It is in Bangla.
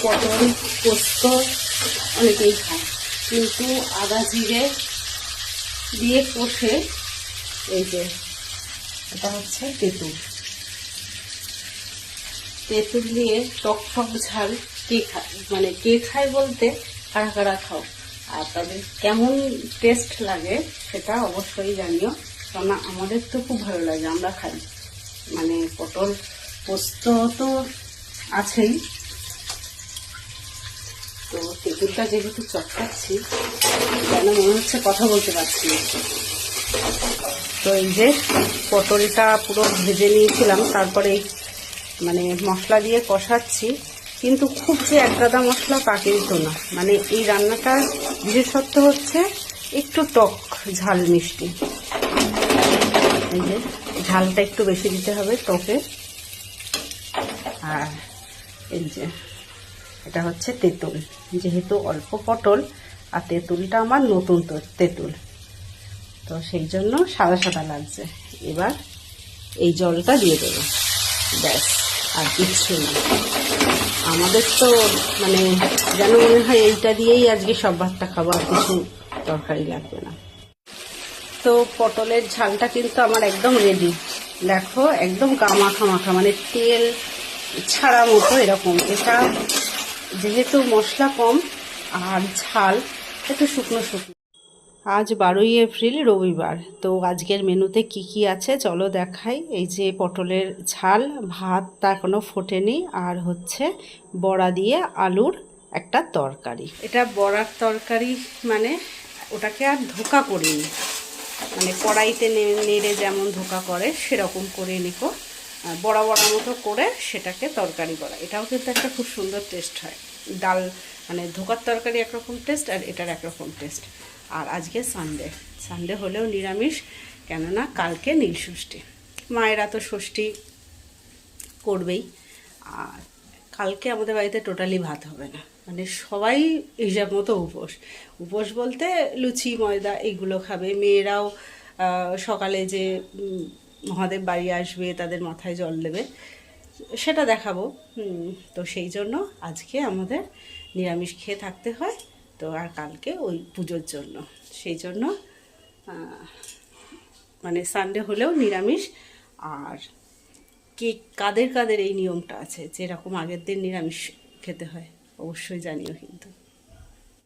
পটল পোস্ত অনেকেই খায়, কিন্তু আদা জিরে দিয়ে কষে, এই যে এটা হচ্ছে তেঁতুল, তেঁতুল দিয়ে টক টক ঝাল কে খায়, মানে কে খায় বলতে কারা কারা খাও, আর তাদের কেমন টেস্ট লাগে সেটা অবশ্যই জানিও, কেননা আমাদের তো খুব ভালো লাগে, আমরা খাই। মানে পটল পোস্ত তো আছেই, তো তেঁতুলটা যেহেতু চটকাচ্ছি যেন মনে হচ্ছে কথা বলতে পারছি। তো এই যে পটলটা পুরো ভেজে নিয়েছিলাম, তারপরে মানে মশলা দিয়ে কষাচ্ছি, কিন্তু খুব যে একগাদা মশলা তা কিন্তু না। মানে এই রান্নাটার বিশেষত্ব হচ্ছে একটু টক ঝাল মিষ্টি, এই যে ঝালটা একটু বেশি দিতে হবে টকে। আর এই যে এটা হচ্ছে তেঁতুল, যেহেতু অল্প পটল আর তেঁতুলটা আমার নতুন তেঁতুল, তো সেই জন্য সাদা সাদা লাগছে। এবার এই জলটা দিয়ে দেবো, ব্যাস আর কিচ্ছু না। আমাদের তো মানে যেন মনে হয় এইটা দিয়েই আজকে সব ভাতটা খাবো, আর কিছু তরকারি লাগবে না। তো পটলের ঝালটা কিন্তু আমার একদম রেডি, দেখো একদম গামাখা মাখা, মানে তেল ছাড়া মতো এরকম। এটা যেহেতু মশলা কম আর ঝাল একটু শুকনো শুকনো। আজ 12ই এপ্রিল রবিবার, তো আজকের মেনুতে কি কি আছে চলো দেখাই। এই যে পটলের ঝাল, ভাতটা এখনও ফোটেনি, আর হচ্ছে বড়া দিয়ে আলুর একটা তরকারি। এটা বড়ার তরকারি, মানে ওটাকে আর ধোকা করিনি, মানে কড়াইতে নেড়ে যেমন ধোকা করে সেরকম করে নিকো, বড়া বড়া মতো করে সেটাকে তরকারি করা। এটাও কিন্তু একটা খুব সুন্দর টেস্ট হয়। ডাল মানে ধোকার তরকারি একরকম টেস্ট, আর এটার একরকম টেস্ট। আর আজকে সানডে হলেও নিরামিষ, কেননা কালকে নীলষষ্ঠী। মায়েরা তো ষষ্ঠী করবেই, আর কালকে আমাদের বাড়িতে টোটালি ভাত হবে না, মানে সবাই হিসাব মতো উপোস বলতে লুচি ময়দা এইগুলো খাবে। মেয়েরাও সকালে যে মহাদেব বাড়ি আসবে, তাদের মাথায় জল দেবে, সেটা দেখাবো। তো সেই জন্য আজকে আমাদের নিরামিষ খেয়ে থাকতে হয়। তো আর কালকে ওই পুজোর জন্য, সেই জন্য মানে সানডে হলেও নিরামিষ। আর কে কাদের কাদের এই নিয়মটা আছে যেরকম আগের দিন নিরামিষ খেতে হয়, অবশ্যই জানিও কিন্তু।